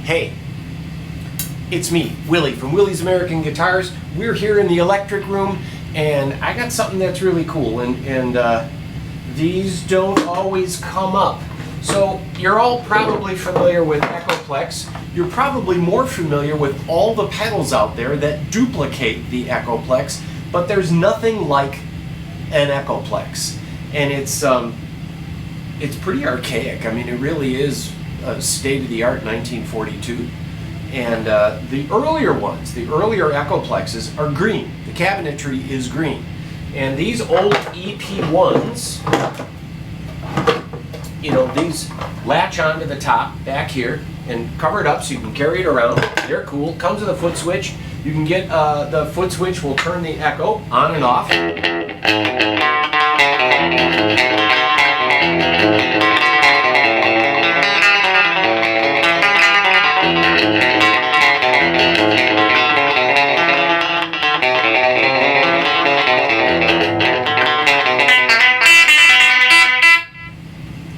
Hey, it's me, Willie from Willie's American Guitars. We're here in the electric room, and I got something that's really cool, and these don't always come up. So you're all probably familiar with Echoplex. You're probably more familiar with all the pedals out there that duplicate the Echoplex, but there's nothing like an Echoplex. And it's pretty archaic. I mean, it really is state-of-the-art 1942. And the earlier ones, the earlier Echoplexes are green. The cabinetry is green. And these old EP-1s, you know, these latch onto the top back here and cover it up so you can carry it around. They're cool. Comes with a foot switch. You can get the foot switch will turn the echo on and off.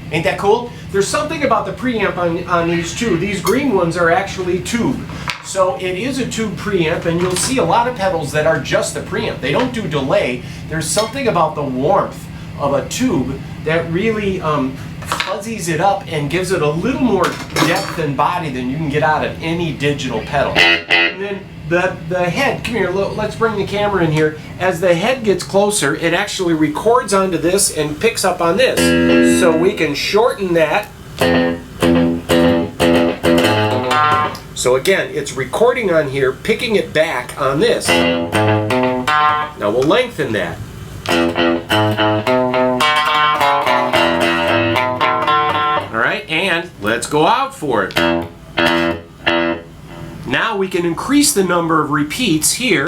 Ain't that cool? There's something about the preamp on these too. These green ones are actually tube. So it is a tube preamp, and you'll see a lot of pedals that are just the preamp. They don't do delay. There's something about the warmth of a tube that really fuzzies it up and gives it a little more depth and body than you can get out of any digital pedal. And then the head, come here, let's bring the camera in here. As the head gets closer, it actually records onto this and picks up on this. So we can shorten that. So again, it's recording on here, picking it back on this. Now we'll lengthen that. All right, and let's go out for it. Now we can increase the number of repeats here.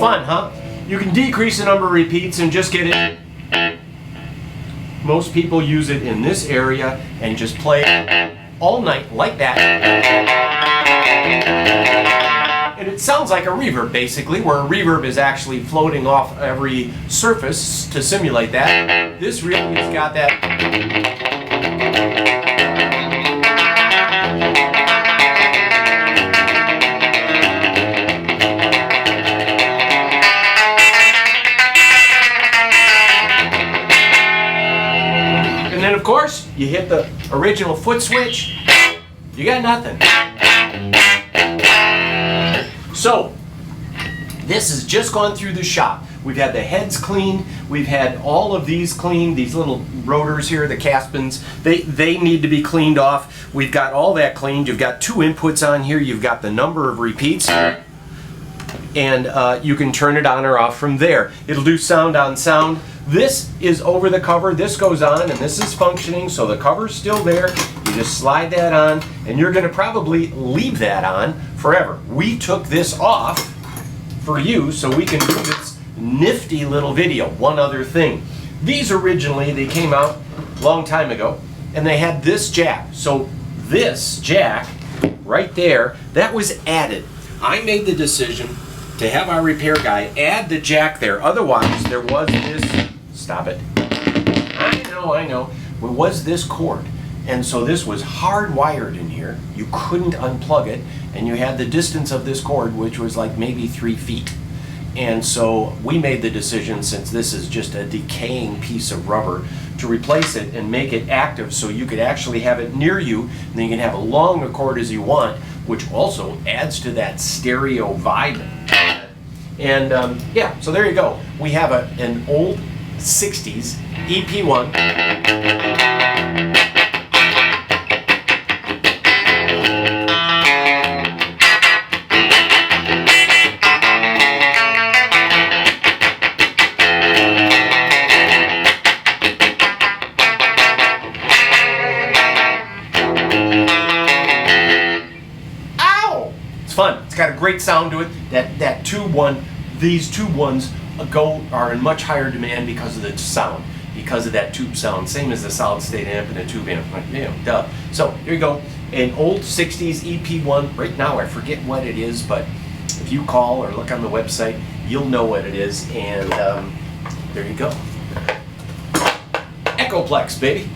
Fun, huh? You can decrease the number of repeats and just get it. Most people use it in this area and just play all night like that. And it sounds like a reverb basically, where a reverb is actually floating off every surface to simulate that. This really has got that. And then of course, you hit the original foot switch, you got nothing. So, this has just gone through the shop. We've had the heads cleaned, we've had all of these cleaned, these little rotors here, the Caspins, they need to be cleaned off. We've got all that cleaned. You've got two inputs on here, you've got the number of repeats here, and you can turn it on or off from there. It'll do sound on sound. This is over the cover, this goes on, and this is functioning, so the cover's still there. You just slide that on, and you're going to probably leave that on forever. We took this off for you so we can do this nifty little video. One other thing. These originally, they came out a long time ago, and they had this jack. So this jack right there, that was added. I made the decision to have our repair guy add the jack there. Otherwise, there was this, stop it. I know. There was this cord. And so this was hardwired in here. You couldn't unplug it. And you had the distance of this cord, which was like maybe 3 feet. And so we made the decision, since this is just a decaying piece of rubber, to replace it and make it active so you could actually have it near you, and then you can have a long a cord as you want, which also adds to that stereo vibe. And yeah, so there you go. We have an old 60s EP-1. It's fun. It's got a great sound to it. That tube one, these tube ones are in much higher demand because of the sound, because of that tube sound. Same as the solid state amp and a tube amp. You know, duh. So here you go. An old 60s EP1. Right now I forget what it is, but if you call or look on the website, you'll know what it is. And there you go. Echoplex, baby.